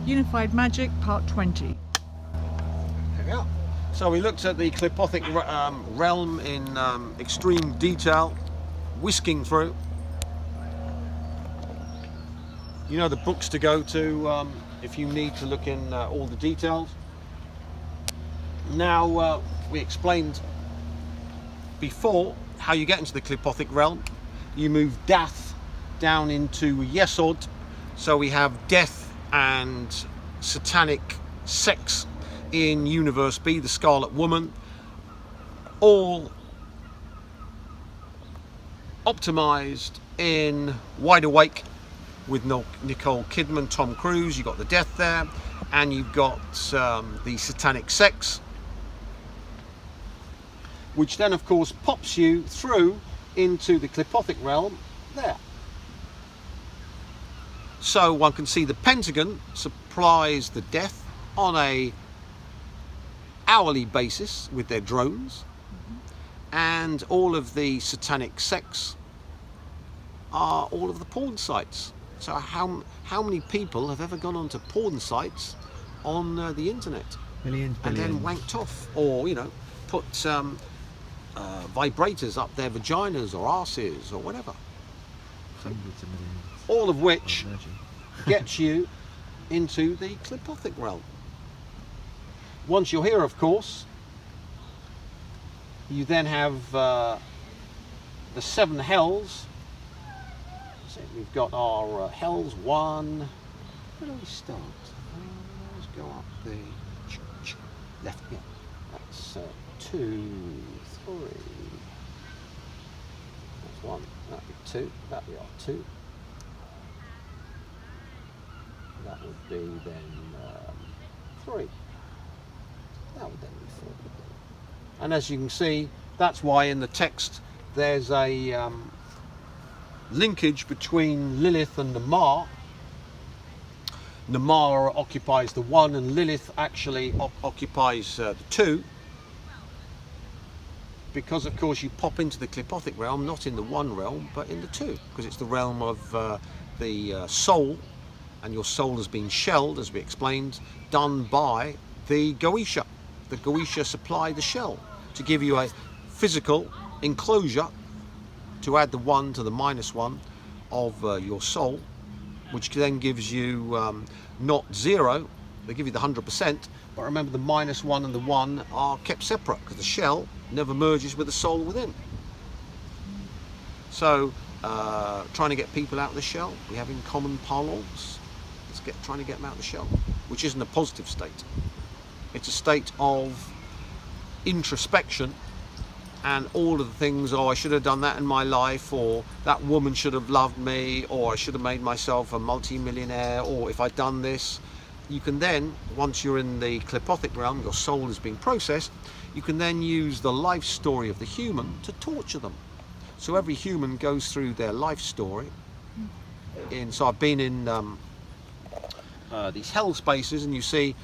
Unified Magic, Part 20. There we are. So we looked at the clipothic realm in extreme detail, whisking through. You know the books to go to if you need to look in all the details. Now we explained before how you get into the clipothic realm. You move Dath down into Yesod, so we have death and satanic sex in Universe B, the Scarlet Woman, all optimized in Wide Awake with Nicole Kidman, Tom Cruise. You've got the death there, and you've got the satanic sex, which then of course pops you through into the clipothic realm there. So one can see the Pentagon supplies the death on a hourly basis with their drones, and all of the satanic sex are all of the porn sites. So how many people have ever gone onto porn sites on the internet? Millions, and then wanked off, or you know, put vibrators up their vaginas or arses or whatever. Hundreds of millions. All of which gets you into the clipothic realm. Once you're here, of course, you then have the 7 hells. So we've got our hells. 1. Where do we start? Let's go up the left. Yeah, that's 2, 3. That's 1. That'd be 2. That'd be our 2. That would be then 3. That would then be 4. And as you can see, that's why in the text there's a linkage between Lilith and Namar. Namar occupies the 1 and Lilith actually occupies the 2. Because of course you pop into the clipothic realm, not in the 1 realm, but in the 2. Because it's the realm of the soul. And your soul has been shelled, as we explained, done by the Goetia. The Goetia supply the shell to give you a physical enclosure to add the 1 to the -1 of your soul, which then gives you not 0, they give you the 100%, but remember the -1 and the 1 are kept separate because the shell never merges with the soul within. So trying to get people out of the shell, we have in common parlance. Trying to get them out of the shell, which isn't a positive state. It's a state of introspection and all of the things, oh, I should have done that in my life, or that woman should have loved me, or I should have made myself a multi-millionaire, or if I'd done this. You can then, once you're in the clipothic realm, your soul has been processed, you can then use the life story of the human to torture them. So every human goes through their life story. So I've been in these hell spaces, and you see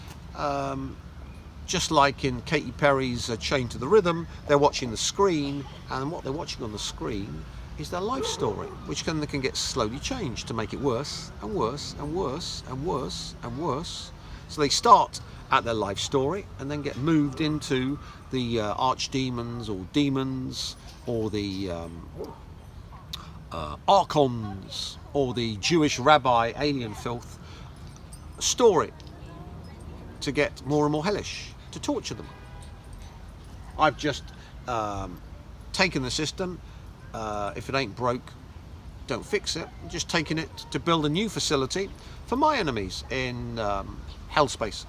just like in Katy Perry's Chained to the Rhythm, they're watching the screen, and what they're watching on the screen is their life story, which can get slowly changed to make it worse and worse and worse and worse and worse. So they start at their life story and then get moved into the archdemons or demons, or the archons, or the Jewish rabbi alien filth story, to get more and more hellish, to torture them. I've just taken the system, if it ain't broke, don't fix it. I'm just taking it to build a new facility for my enemies in hell space.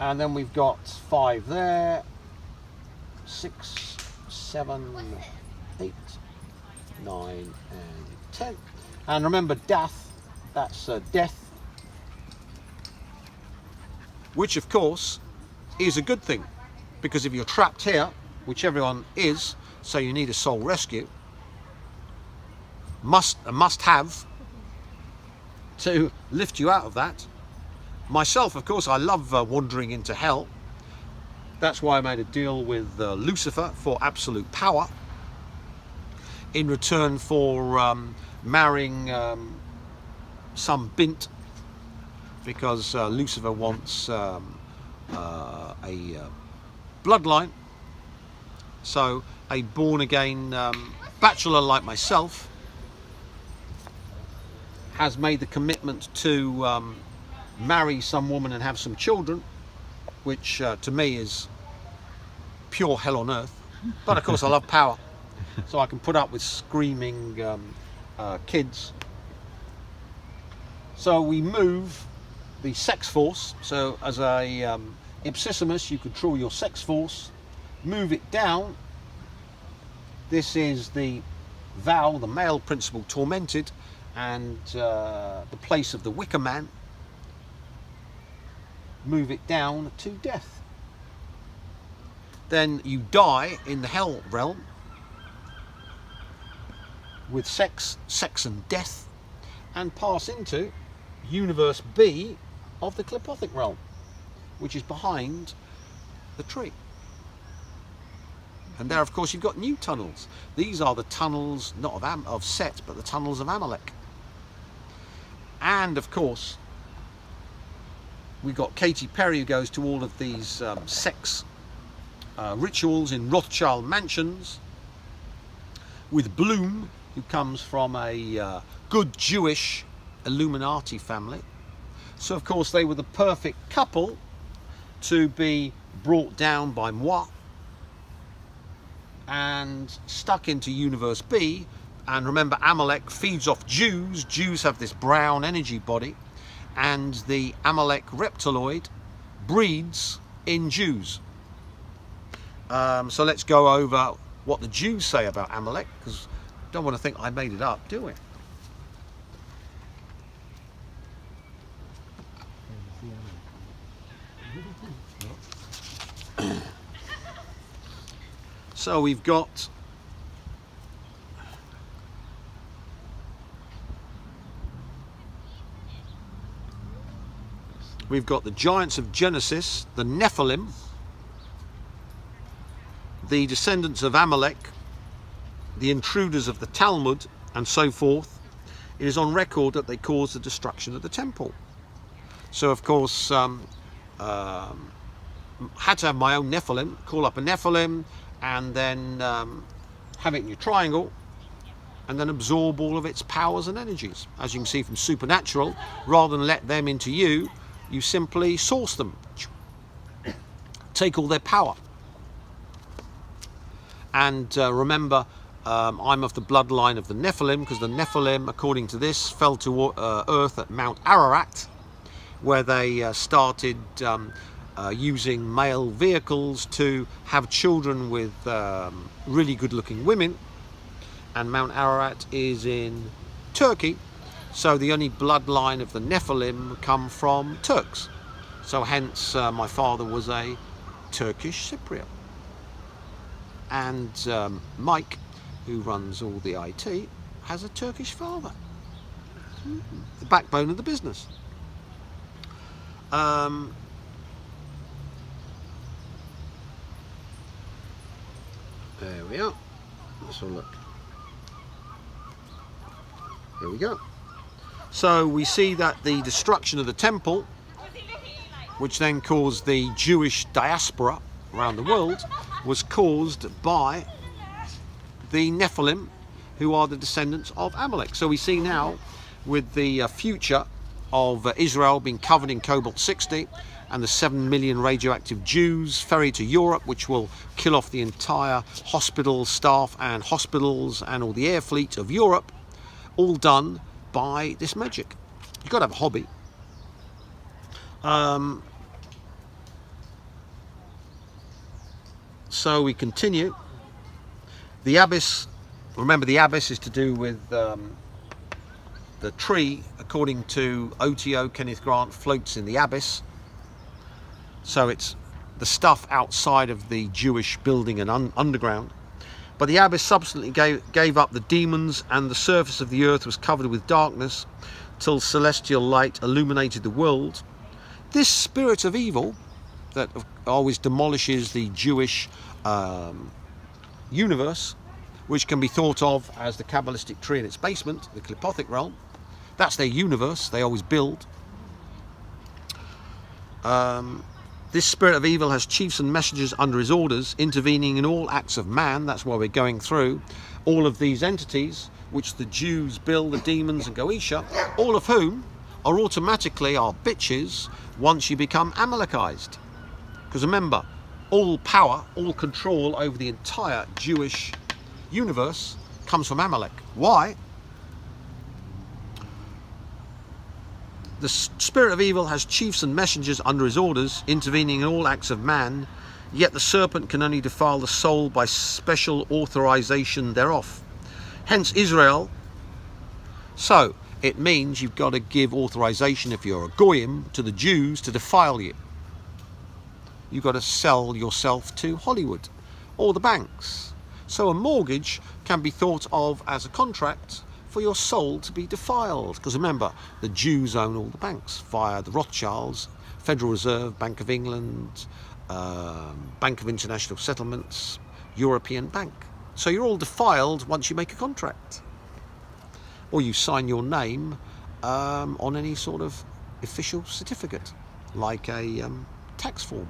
And then we've got 5 there, 6, 7, 8, 9 and 10. And remember Dath, that's death, which of course is a good thing, because if you're trapped here, which everyone is, so you need a soul rescue, must have to lift you out of that. Myself, of course, I love wandering into hell. That's why I made a deal with Lucifer for absolute power, in return for marrying some bint, because Lucifer wants a bloodline. So a born-again bachelor like myself has made the commitment to marry some woman and have some children, which to me is pure hell on earth. But of course I love power, so I can put up with screaming kids. So we move the sex force. So as a ipsissimus, you control your sex force, move it down. This is the vow, the male principle tormented, and the place of the wicker man. Move it down to death. Then you die in the hell realm with sex and death, and pass into universe B of the clipothic realm, which is behind the tree. And there, of course, you've got new tunnels. These are the tunnels, not of Set, but the tunnels of Amalek. And, of course, we've got Katy Perry, who goes to all of these sex rituals in Rothschild mansions, with Bloom, who comes from a good Jewish Illuminati family. So, of course, they were the perfect couple to be brought down by moi and stuck into Universe B. And remember, Amalek feeds off Jews. Jews have this brown energy body, and the Amalek reptiloid breeds in Jews. So let's go over what the Jews say about Amalek, because I don't want to think I made it up, do we? So we've got the giants of Genesis, the Nephilim, the descendants of Amalek, the intruders of the Talmud, and so forth. It is on record that they caused the destruction of the temple. So, of course, had to have my own Nephilim, call up a Nephilim, and then have it in your triangle, and then absorb all of its powers and energies. As you can see from Supernatural, rather than let them into you, you simply source them, take all their power. And remember, I'm of the bloodline of the Nephilim, because the Nephilim, according to this, fell to earth at Mount Ararat, where they started using male vehicles to have children with really good-looking women. And Mount Ararat is in Turkey, so the only bloodline of the Nephilim come from Turks. So hence my father was a Turkish Cypriot. And Mike, who runs all the IT, has a Turkish father. The backbone of the business. There we are. Let's have a look. Here we go. So we see that the destruction of the temple, which then caused the Jewish diaspora around the world, was caused by the Nephilim, who are the descendants of Amalek. So we see now, with the future of Israel being covered in cobalt-60, and the 7 million radioactive Jews ferried to Europe, which will kill off the entire hospital staff and hospitals and all the air fleet of Europe, all done by this magic. You've got to have a hobby. So we continue. The abyss, remember the abyss is to do with the tree, according to OTO, Kenneth Grant, floats in the abyss. So it's the stuff outside of the Jewish building and underground. But the abyss subsequently gave up the demons, and the surface of the earth was covered with darkness till celestial light illuminated the world. This spirit of evil that always demolishes the Jewish universe, which can be thought of as the Kabbalistic tree in its basement, the clipothic realm, That's their universe, they always build. This spirit of evil has chiefs and messengers under his orders, intervening in all acts of man. That's why we're going through all of these entities, which the Jews build, the demons and Goetia, all of whom are automatically our bitches once you become Amalekized. Because remember, all power, all control over the entire Jewish universe comes from Amalek. Why? The spirit of evil has chiefs and messengers under his orders, intervening in all acts of man, yet the serpent can only defile the soul by special authorization thereof. Hence Israel. So it means you've got to give authorization, if you're a goyim, to the Jews to defile you. You've got to sell yourself to Hollywood or the banks. So a mortgage can be thought of as a contract for your soul to be defiled. Because remember, the Jews own all the banks via the Rothschilds, Federal Reserve, Bank of England, Bank of International Settlements, European Bank. So you're all defiled once you make a contract. Or you sign your name on any sort of official certificate, like a tax form.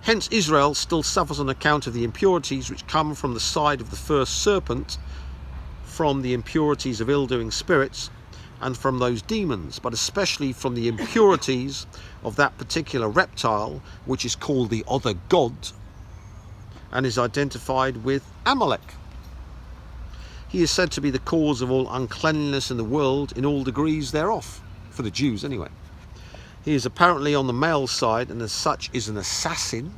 Hence Israel still suffers on account of the impurities which come from the side of the first serpent, from the impurities of ill-doing spirits and from those demons, but especially from the impurities of that particular reptile which is called the other god and is identified with Amalek. He is said to be the cause of all uncleanliness in the world in all degrees thereof, for the Jews anyway. He is apparently on the male side and as such is an assassin,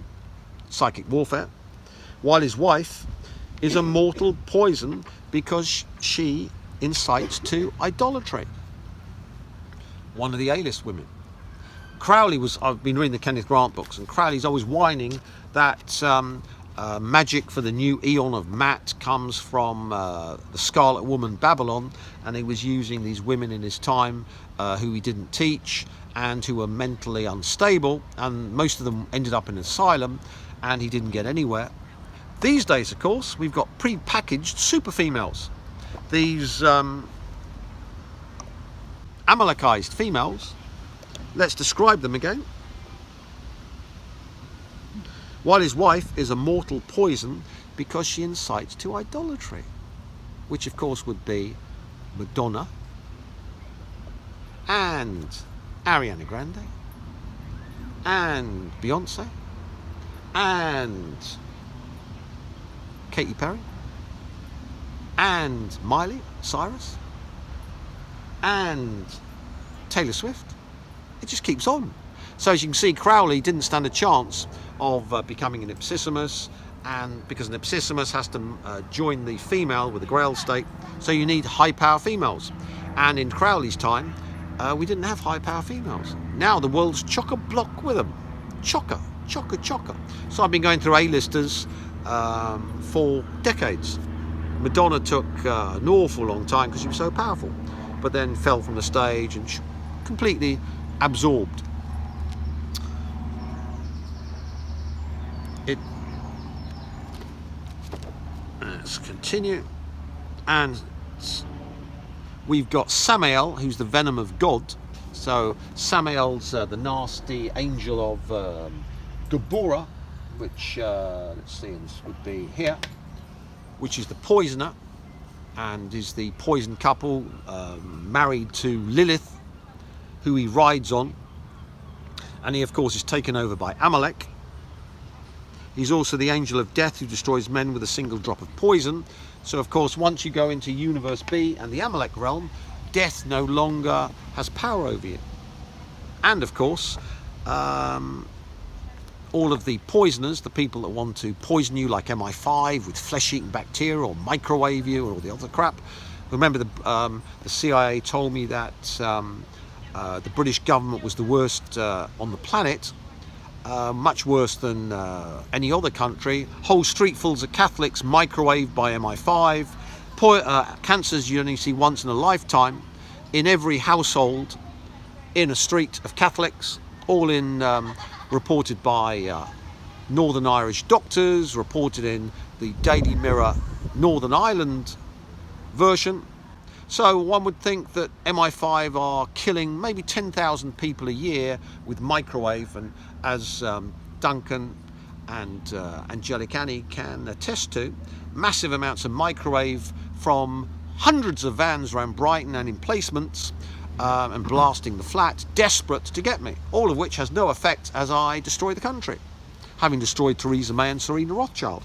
psychic warfare, while his wife is a mortal poison because she incites to idolatry. One of the A-list women. Crowley was, I've been reading the Kenneth Grant books, and Crowley's always whining that magic for the new eon of Matt comes from the Scarlet Woman Babylon, and he was using these women in his time who he didn't teach and who were mentally unstable, and most of them ended up in an asylum, and he didn't get anywhere. These days, of course, we've got pre-packaged super females. These Amalekized females. Let's describe them again. While his wife is a mortal poison because she incites to idolatry, which of course would be Madonna and Ariana Grande and Beyonce and Katy Perry and Miley Cyrus and Taylor Swift. It just keeps on. So as you can see, Crowley didn't stand a chance of becoming an ipsissimus, and because an ipsissimus has to join the female with the Grail state, so you need high power females. And in Crowley's time, we didn't have high power females. Now the world's chock-a-block with them. Chocker. So I've been going through A-listers for decades. Madonna took an awful long time because she was so powerful, but then fell from the stage and completely absorbed. Let's continue, and we've got Samael, who's the venom of God. So Samael's the nasty angel of Deborah, which let's see, this would be here, which is the poisoner, and is the poison couple married to Lilith, who he rides on, and he of course is taken over by Amalek. He's also the angel of death who destroys men with a single drop of poison. So of course, once you go into Universe B and the Amalek realm, death no longer has power over you. And of course, all of the poisoners, the people that want to poison you like MI5 with flesh-eating bacteria or microwave you or all the other crap. Remember the CIA told me that the British government was the worst on the planet. Much worse than any other country. Whole streetfuls of Catholics microwaved by MI5. Cancers you only see once in a lifetime. In every household in a street of Catholics, all in reported by Northern Irish doctors, reported in the Daily Mirror Northern Ireland version. So one would think that MI5 are killing maybe 10,000 people a year with microwave, and as Duncan and Angelic Annie can attest to, massive amounts of microwave from hundreds of vans around Brighton and emplacements, and blasting the flat, desperate to get me, all of which has no effect as I destroy the country, having destroyed Theresa May and Serena Rothschild.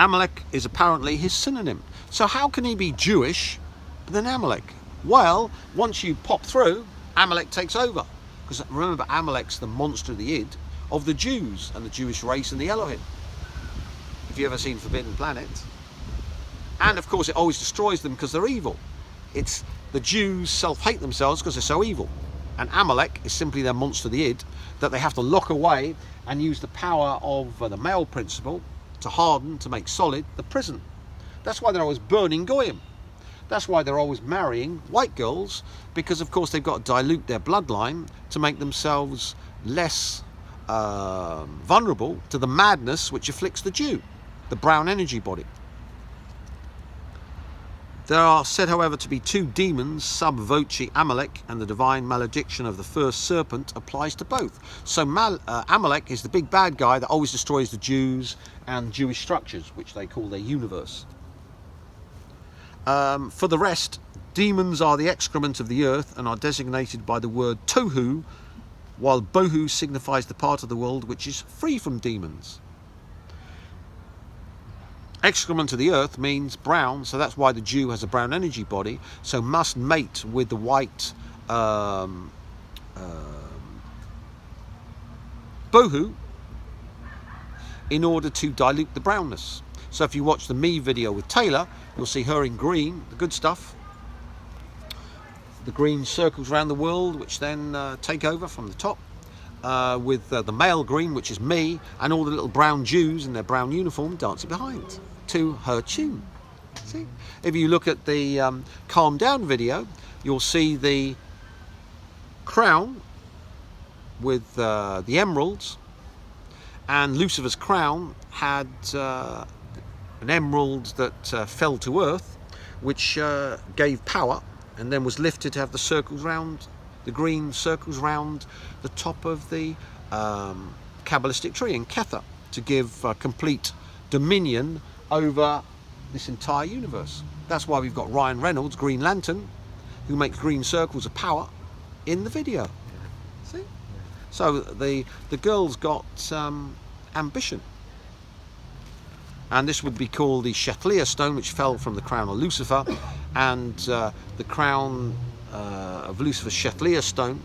Amalek is apparently his synonym. So how can he be Jewish but then Amalek? Well, once you pop through, Amalek takes over. Because remember, Amalek's the monster of the id of the Jews and the Jewish race and the Elohim. If you've ever seen Forbidden Planet. And of course it always destroys them because they're evil. It's the Jews self-hate themselves because they're so evil. And Amalek is simply their monster of the id that they have to lock away and use the power of the male principle to harden, to make solid the prison. That's why they're always burning goyim. That's why they're always marrying white girls, because of course they've got to dilute their bloodline to make themselves less vulnerable to the madness which afflicts the Jew, the brown energy body. There are said, however, to be two demons, sub voce Amalek, and the divine malediction of the first serpent applies to both. So Amalek is the big bad guy that always destroys the Jews and Jewish structures, which they call their universe. For the rest, demons are the excrement of the earth and are designated by the word tohu, while bohu signifies the part of the world which is free from demons. Excrement of the earth means brown, so that's why the Jew has a brown energy body, so must mate with the white bohu in order to dilute the brownness. So if you watch the Me video with Taylor, you'll see her in green, the good stuff. The green circles around the world, which then take over from the top, with the male green, which is me, and all the little brown Jews in their brown uniform dancing behind to her tune. See? If you look at the Calm Down video, you'll see the crown with the emeralds, and Lucifer's crown had an emerald that fell to earth, which gave power, and then was lifted to have the circles round, the green circles round the top of the cabalistic tree in Kether, to give complete dominion over this entire universe. That's why we've got Ryan Reynolds, Green Lantern, who makes green circles of power in the video. See? So the girl's got ambition. And this would be called the Shetlia stone, which fell from the crown of Lucifer, and the crown of Lucifer's Shetlia stone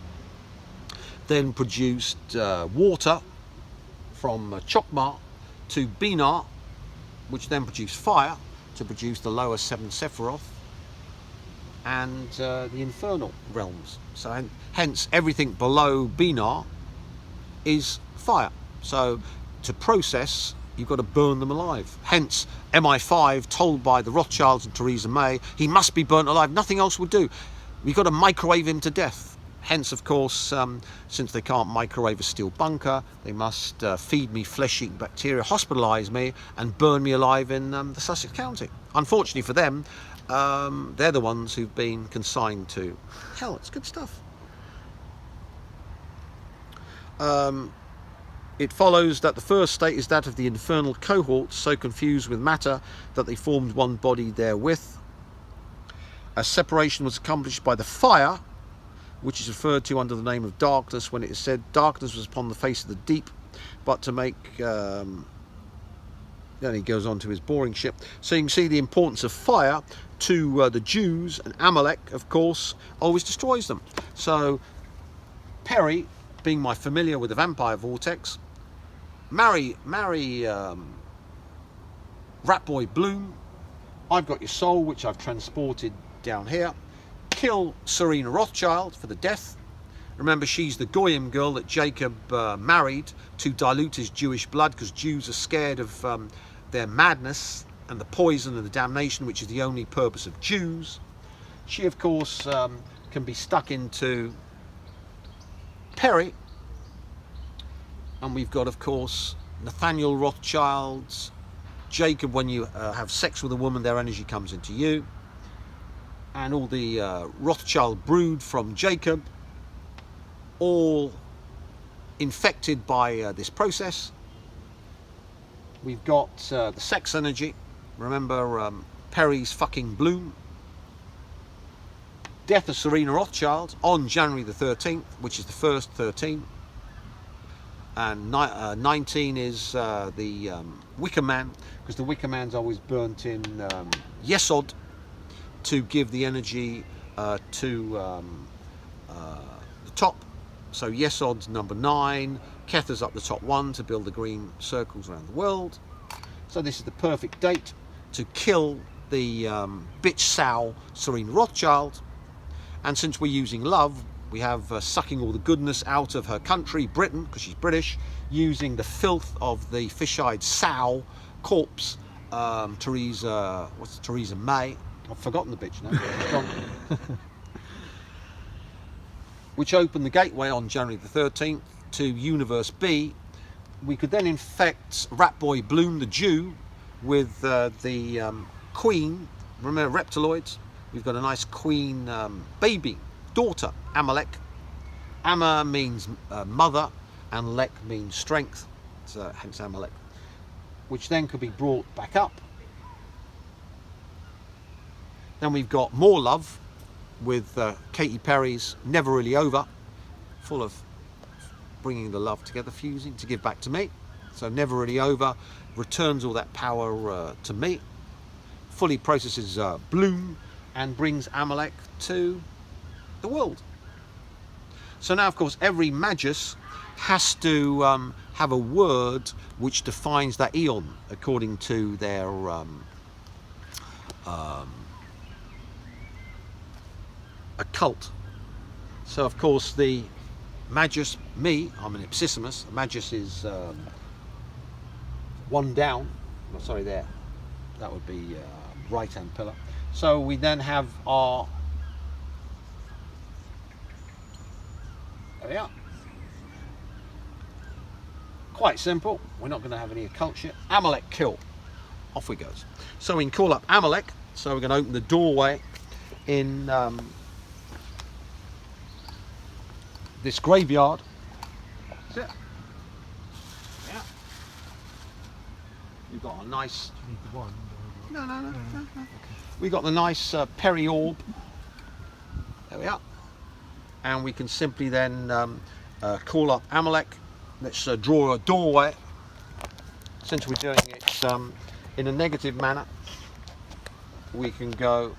then produced water from Chokmah to Binah, which then produced fire to produce the lower seven Sephiroth and the infernal realms. So hence everything below Binah is fire. So to process, you've got to burn them alive. Hence MI5 told by the Rothschilds and Theresa May he must be burnt alive, nothing else will do. We've got to microwave him to death. Hence, of course, since they can't microwave a steel bunker, they must feed me flesh-eating bacteria, hospitalise me, and burn me alive in the Sussex County. Unfortunately for them, they're the ones who've been consigned to hell. It's good stuff. It follows that the first state is that of the infernal cohorts, so confused with matter that they formed one body therewith. A separation was accomplished by the fire, which is referred to under the name of darkness, when it is said darkness was upon the face of the deep, but to make then he goes on to his boring shit. So you can see the importance of fire to the Jews, and Amalek, of course, always destroys them. So Perry, being my familiar with the vampire vortex, marry Rat Boy Bloom. I've got your soul, which I've transported down here. Kill Serena Rothschild for the death. Remember, she's the Goyim girl that Jacob married to dilute his Jewish blood, because Jews are scared of their madness and the poison and the damnation, which is the only purpose of Jews. She, of course, can be stuck into Perry. And we've got, of course, Nathaniel Rothschild's Jacob, when you have sex with a woman, their energy comes into you. And all the Rothschild brood from Jacob, all infected by this process. We've got the sex energy. Remember Perry's fucking Bloom. Death of Serena Rothschild on January the 13th, which is the first 13. And 19 is the Wicker Man, because the Wicker Man's always burnt in Yesod to give the energy to the top. So Yesod's number 9, Kether's up the top 1 to build the green circles around the world. So this is the perfect date to kill the bitch sow Serena Rothschild. And since we're using love, we have sucking all the goodness out of her country, Britain, because she's British, using the filth of the fish-eyed sow corpse, Theresa May. I've forgotten the bitch now. Which opened the gateway on January the 13th to Universe B. We could then infect Ratboy Bloom the Jew with the queen. Remember reptiloids? We've got a nice queen baby daughter, Amalek. Amma means mother, and Lek means strength, so hence Amalek. Which then could be brought back up. Then we've got more love with Katy Perry's Never Really Over, full of bringing the love together, fusing to give back to me. So Never Really Over returns all that power to me, fully processes Bloom, and brings Amalek to the world. So now, of course, every Magus has to have a word which defines that eon according to their occult. So, of course, the Magus, me, I'm an Ipsissimus. Magus is one down. Oh, sorry, there. That would be right-hand pillar. So we then have our, there we are. Quite simple. We're not going to have any occult shit. Amalek kill. Off we goes. So we can call up Amalek. So we're going to open the doorway in this graveyard. That's it. Yeah. We've got a nice. Do you need the wand? No. Okay. We got the nice Perry orb. There we are. And we can simply then call up Amalek. Let's draw a doorway. Since we're doing it in a negative manner, we can go.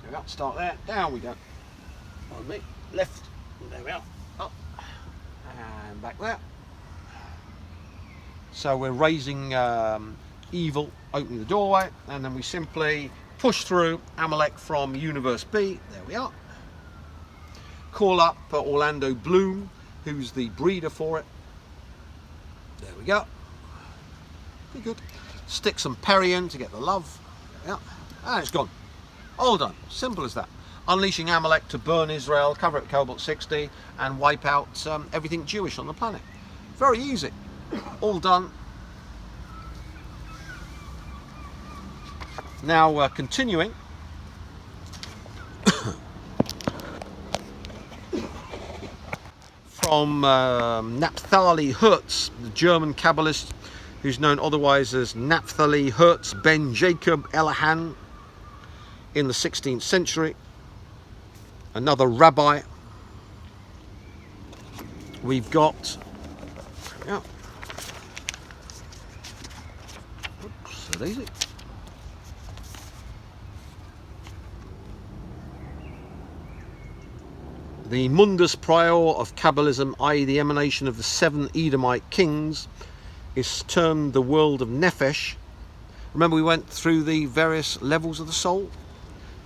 There we are. Start there. Down we go. On me. Left. There we are. Up. And back there. So we're raising evil, opening the doorway, and then we simply push through Amalek from Universe B. There we are. Call up Orlando Bloom, who's the breeder for it. There we go. Pretty good. Stick some Perry in to get the love. There we are. And it's gone. All done. Simple as that. Unleashing Amalek to burn Israel, cover it with Cobalt 60, and wipe out everything Jewish on the planet. Very easy. All done. Now continuing. From Naphtali Hertz, the German Kabbalist, who's known otherwise as Naphtali Hertz ben Jacob Elihan in the 16th century. Another rabbi. We've got, yeah. Oops, so easy. The Mundus Prior of Cabalism, i.e. the emanation of the 7 Edomite kings, is termed the world of Nefesh. Remember we went through the various levels of the soul?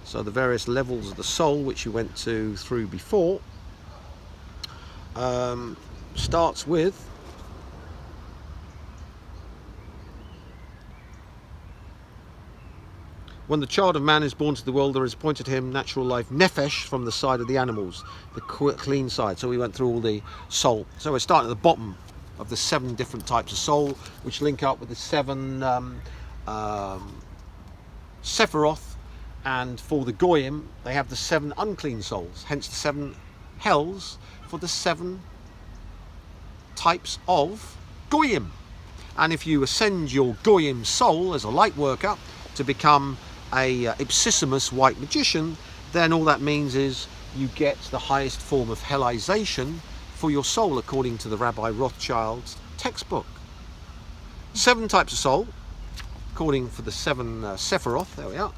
So the various levels of the soul, which we went through before, starts with when the child of man is born to the world, there is appointed him natural life Nefesh from the side of the animals, the clean side. So we went through all the soul. So we're starting at the bottom of the 7 different types of soul, which link up with the 7 Sephiroth, and for the Goyim they have the 7 unclean souls, hence the 7 hells for the 7 types of Goyim. And if you ascend your Goyim soul as a light worker to become a ipsissimus white magician, then all that means is you get the highest form of hellization for your soul according to the Rabbi Rothschild's textbook. 7 types of soul according for the 7 Sephiroth. There we are.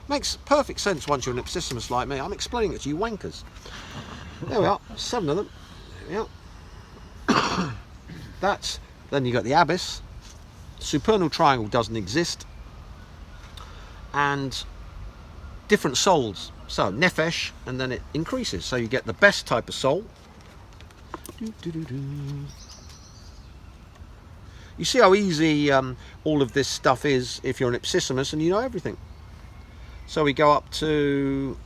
Makes perfect sense once you're an ipsissimus like me. I'm explaining it to you wankers. There we are, 7 of them. There we are. That's, then you got the abyss. Supernal triangle doesn't exist. And different souls. So nefesh, and then it increases. So you get the best type of soul. You see how easy all of this stuff is if you're an ipsissimus and you know everything. So we go up to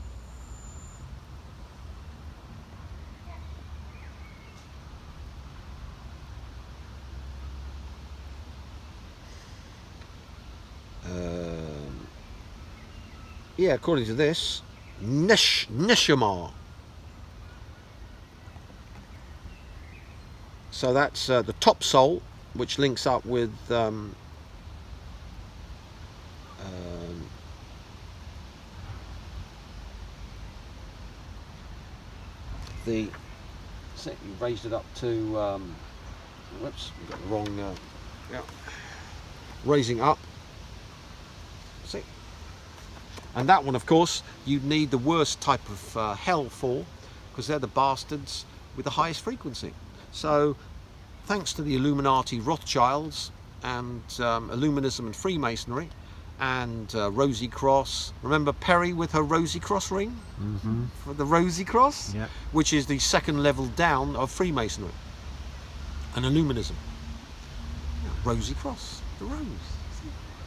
yeah, according to this, Neshama. So that's the top soul, which links up with the, so you raised it up to whoops, we got the wrong yeah, raising up, see, and that one of course you'd need the worst type of hell for, because they're the bastards with the highest frequency. So thanks to the Illuminati Rothschilds and Illuminism and Freemasonry and Rosy Cross. Remember Perry with her Rosy Cross ring? Mm-hmm. For the Rosy Cross? Yeah. Which is the 2nd level down of Freemasonry and Illuminism. Yeah, Rosy Cross, the rose.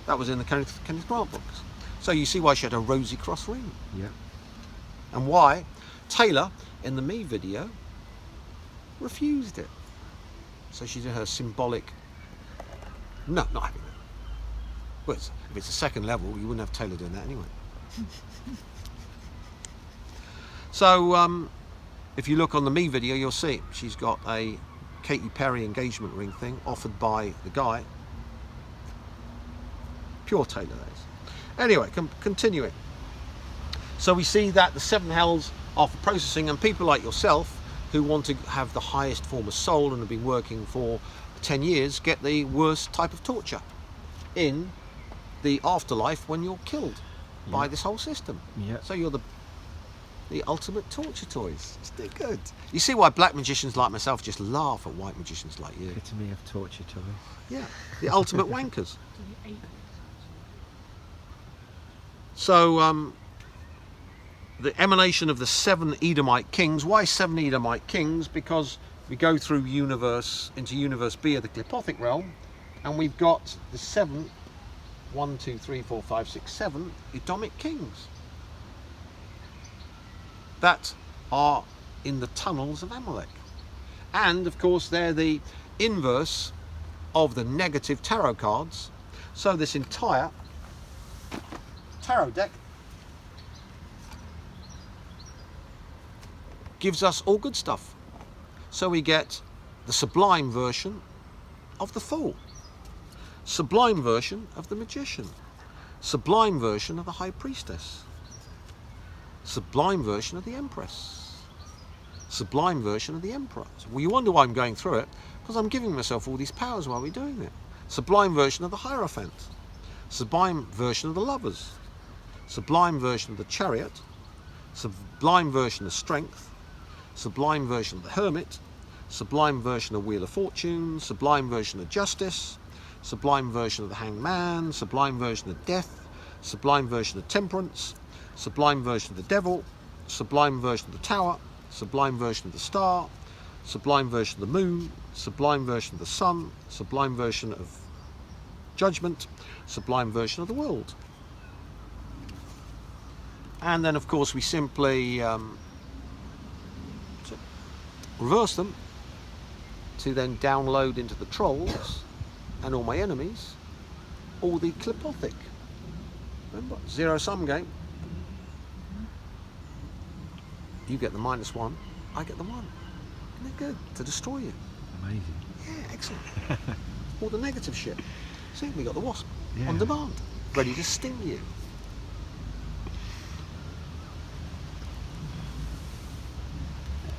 That was in the Kenneth Grant books. So you see why she had a Rosy Cross ring. Yeah. And why Taylor, in the Me video, refused it. So she did her symbolic, no, not having that. Well, if it's a 2nd level, you wouldn't have Taylor doing that anyway. So if you look on the Me video, you'll see she's got a Katy Perry engagement ring thing offered by the guy. Pure Taylor, that is. Anyway, continuing. So we see that the 7 hells are for processing, and people like yourself who want to have the highest form of soul and have been working for 10 years get the worst type of torture in the afterlife when you're killed by this whole system. Yeah. So you're the ultimate torture toys. It's still good. You see why black magicians like myself just laugh at white magicians like you. Epitome of torture toys. Yeah, the ultimate wankers. So the emanation of the 7 Edomite kings. Why 7 Edomite kings? Because we go through universe into universe B of the clipothic realm, and we've got the 7, 1, 2, 3, 4, 5, 6, 7 Edomic kings that are in the tunnels of Amalek. And of course they're the inverse of the negative tarot cards. So this entire tarot deck gives us all good stuff. So we get the sublime version of the Fool, sublime version of the Magician, sublime version of the High Priestess, sublime version of the Empress, sublime version of the Emperor. Well, you wonder why I'm going through it, because I'm giving myself all these powers while we're doing it. Sublime version of the Hierophant, sublime version of the Lovers, sublime version of the Chariot, sublime version of Strength, sublime version of the Hermit, sublime version of Wheel of Fortune, sublime version of Justice, sublime version of the Hanged Man, sublime version of Death, sublime version of Temperance, sublime version of the Devil, sublime version of the Tower, sublime version of the Star, sublime version of the Moon, sublime version of the Sun, sublime version of Judgment, sublime version of the World. And then of course we simply reverse them to then download into the trolls and all my enemies all the clipothic. Remember, zero-sum game. You get the -1, I get the 1. Isn't it good? To destroy you. Amazing. Yeah, excellent. All the negative shit. See, we got the wasp Yeah. on demand, ready to sting you.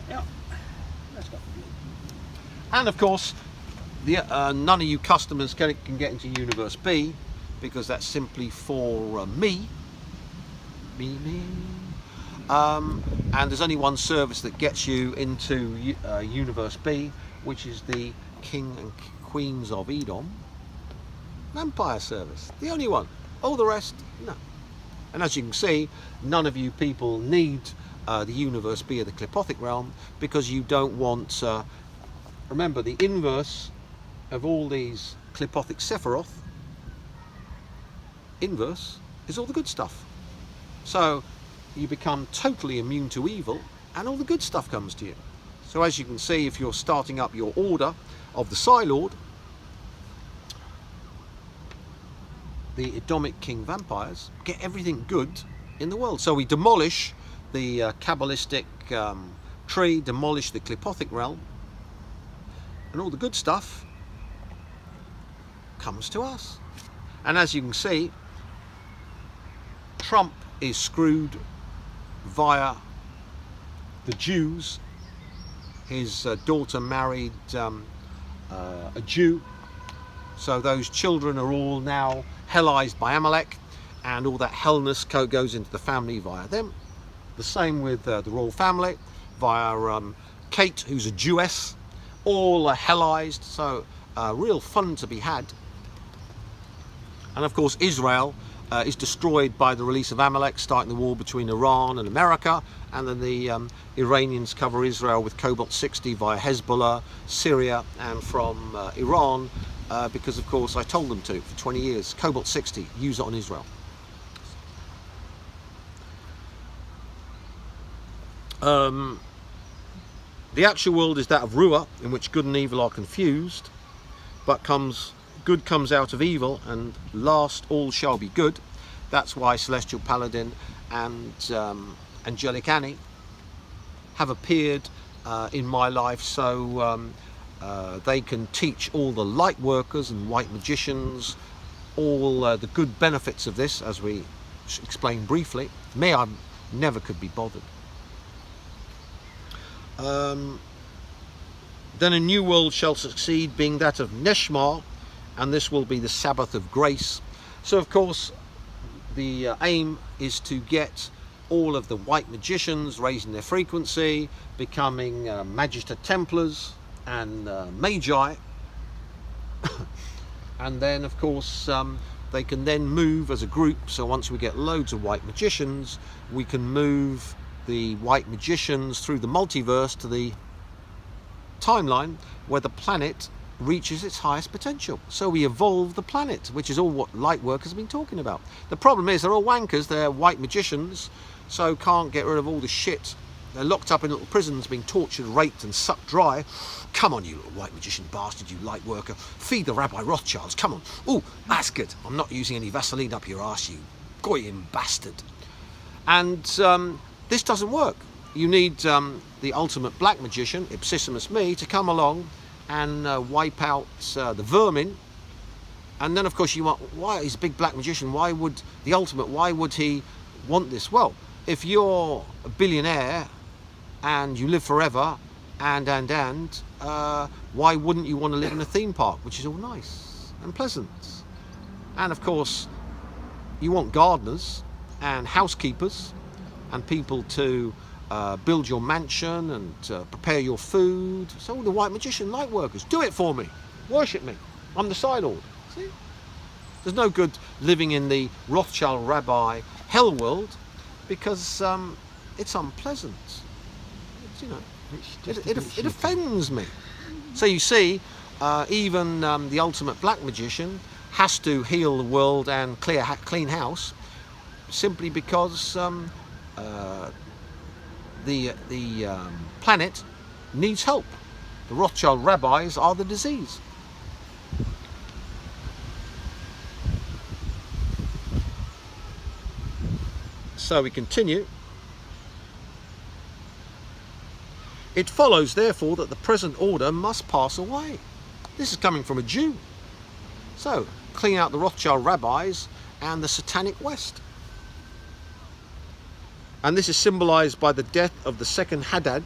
Yeah, that's got the blue. And of course, the none of you customers can get into Universe B, because that's simply for me. And there's only one service that gets you into Universe B, which is the King and Queens of Edom Vampire service. The only one. All the rest, no. And as you can see, none of you people need the Universe B of the clipothic realm, because you don't want... remember, the inverse of all these clipothic Sephiroth, inverse, is all the good stuff. So you become totally immune to evil, and all the good stuff comes to you. So as you can see, if you're starting up your order of the Psy Lord, the Edomic King vampires get everything good in the world. So we demolish the cabalistic tree, demolish the clipothic realm, and all the good stuff comes to us. And as you can see, Trump is screwed via the Jews. His daughter married a Jew, so those children are all now hellized by Amalek, and all that hellness goes into the family via them. The same with the royal family via Kate, who's a Jewess, all are hellized, so real fun to be had. And of course Israel is destroyed by the release of Amalek, starting the war between Iran and America, and then the Iranians cover Israel with cobalt-60 via Hezbollah, Syria, and from Iran, because of course I told them to for 20 years, cobalt-60, use it on Israel. The actual world is that of Ruah, in which good and evil are confused, but good comes out of evil, and last all shall be good. That's why Celestial Paladin and Angelic Annie have appeared in my life, so they can teach all the light workers and white magicians all the good benefits of this, as we explained briefly. Me, I never could be bothered. Then a new world shall succeed, being that of Neshmar, and this will be the Sabbath of grace. So of course the aim is to get all of the white magicians raising their frequency, becoming Magister Templars and Magi, and then of course they can then move as a group. So once we get loads of white magicians, we can move the white magicians through the multiverse to the timeline where the planet reaches its highest potential. So we evolve the planet, which is all what light workers have been talking about. The problem is they're all wankers, they're white magicians, so can't get rid of all the shit. They're locked up in little prisons, being tortured, raped and sucked dry. Come on, you little white magician bastard, you light worker. Feed the Rabbi Rothschilds, come on. Oh, that's good. I'm not using any Vaseline up your arse, you goyim bastard. And this doesn't work. You need the ultimate black magician, Ipsissimus Me, to come along and wipe out the vermin. And then of course you want, why he's a big black magician, why would the ultimate, why would he want this? Well, if you're a billionaire and you live forever and why wouldn't you want to live in a theme park, which is all nice and pleasant? And of course you want gardeners and housekeepers and people to build your mansion and prepare your food. So all the white magician light workers, do it for me, worship me, I'm the Psy Lord. See, there's no good living in the Rothschild Rabbi hell world, because it's unpleasant. It's, you know, it offends me. So you see, even the ultimate black magician has to heal the world and clean house, simply because the planet needs help. The Rothschild rabbis are the disease. So we continue. It follows, therefore, that the present order must pass away. This is coming from a Jew. So, clean out the Rothschild rabbis and the satanic West. And this is symbolized by the death of the second Hadad,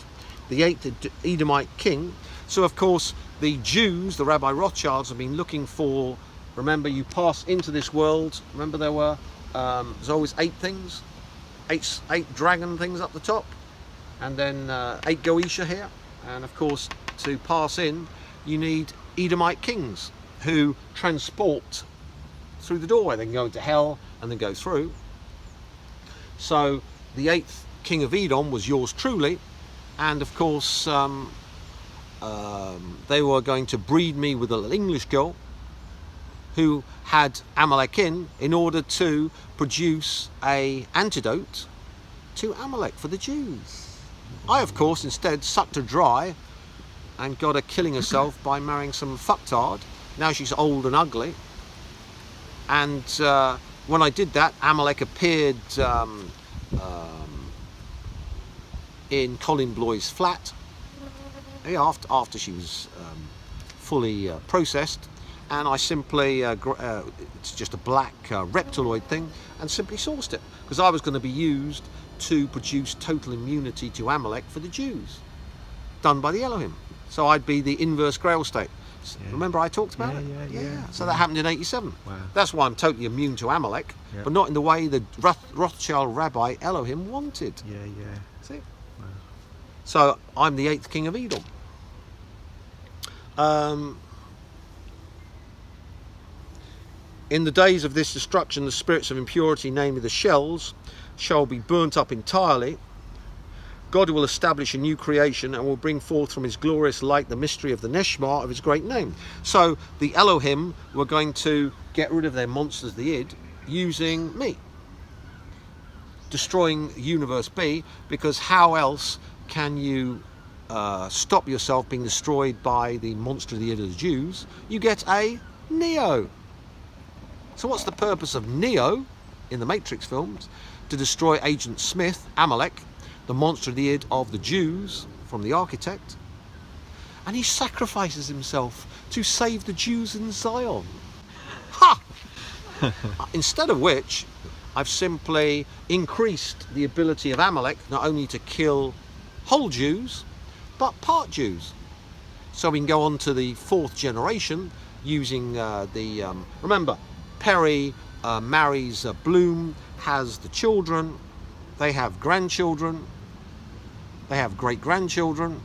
the 8th Edomite king. So, of course, the Jews, the Rabbi Rothschilds, have been looking for, remember, you pass into this world, remember there were, there's always 8 things, eight dragon things up the top, and then 8 Goetia here. And of course, to pass in, you need Edomite kings who transport through the doorway. They can go into hell and then go through. So the 8th king of Edom was yours truly, and of course they were going to breed me with a little English girl who had Amalek in order to produce a antidote to Amalek for the Jews. I, of course, instead sucked her dry and got her killing herself by marrying some fucktard. Now she's old and ugly. And when I did that, Amalek appeared in Colin Bloy's flat after she was fully processed. And I simply, it's just a black reptiloid thing, and simply sourced it. Because I was going to be used to produce total immunity to Amalek for the Jews, done by the Elohim. So I'd be the inverse Grail state. Yeah. Remember I talked about it? Yeah. So that happened in 87. Wow. That's why I'm totally immune to Amalek, Yeah. but not in the way the Rothschild rabbi Elohim wanted. Yeah. See? Wow. So I'm the 8th king of Edom. In the days of this destruction, the spirits of impurity, namely the shells, shall be burnt up entirely. God will establish a new creation and will bring forth from his glorious light the mystery of the Neshma of his great name. So the Elohim were going to get rid of their monsters, the id, using me, destroying universe B, because how else can you stop yourself being destroyed by the monster of the id of the Jews? You get a Neo. So what's the purpose of Neo in the Matrix films? To destroy Agent Smith, Amalek, the monster of the id of the Jews, from the architect. And he sacrifices himself to save the Jews in Zion. Ha! Instead of which, I've simply increased the ability of Amalek not only to kill whole Jews, but part Jews. So we can go on to the 4th generation using remember, Perry marries Bloom, has the children, they have grandchildren, they have great-grandchildren.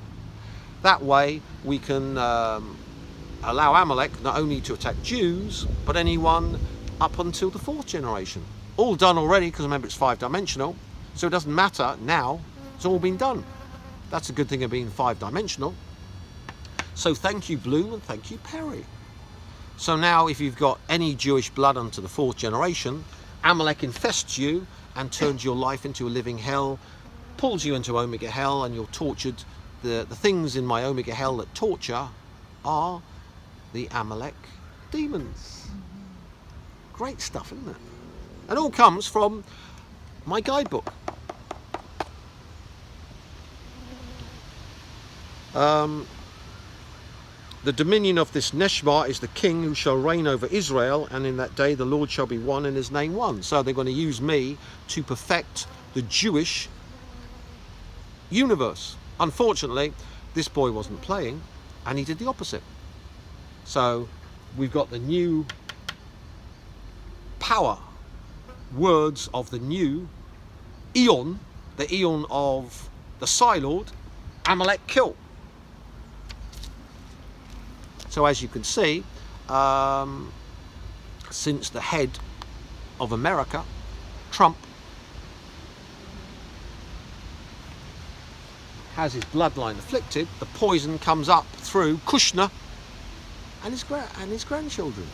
That way we can allow Amalek not only to attack Jews, but anyone up until the 4th generation. All done already, because remember it's 5-dimensional, so it doesn't matter now, it's all been done. That's a good thing of being 5-dimensional. So thank you Bloom and thank you Perry. So now if you've got any Jewish blood unto the 4th generation, Amalek infests you and turns your life into a living hell, pulls you into Omega Hell, and you're tortured. The things in my Omega Hell that torture are the Amalek demons. Great stuff, isn't it? It all comes from my guidebook. The dominion of this Neshma is the king who shall reign over Israel, and in that day the Lord shall be one and his name one. So they're going to use me to perfect the Jewish universe. Unfortunately, this boy wasn't playing, and he did the opposite. So we've got the new power words of the new Eon, the Eon of the Psy Lord, Amalek kill. So as you can see, since the head of America, Trump, has his bloodline afflicted, the poison comes up through Kushner and his grandchildren.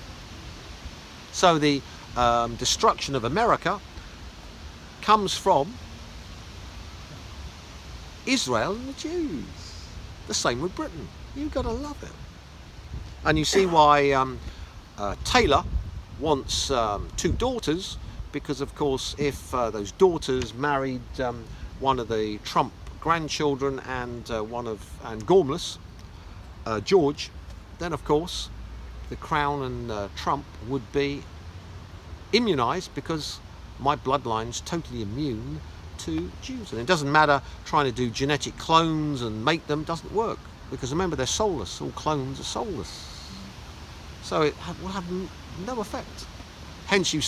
So the destruction of America comes from Israel and the Jews. The same with Britain. You've got to love it. And you see why Taylor wants 2 daughters, because of course if those daughters married one of the Trump grandchildren and Gormless, George, then of course the Crown and Trump would be immunised, because my bloodline's totally immune to Jews. And it doesn't matter trying to do genetic clones and make them, doesn't work, because remember, they're soulless. All clones are soulless, so it will have no effect. Hence you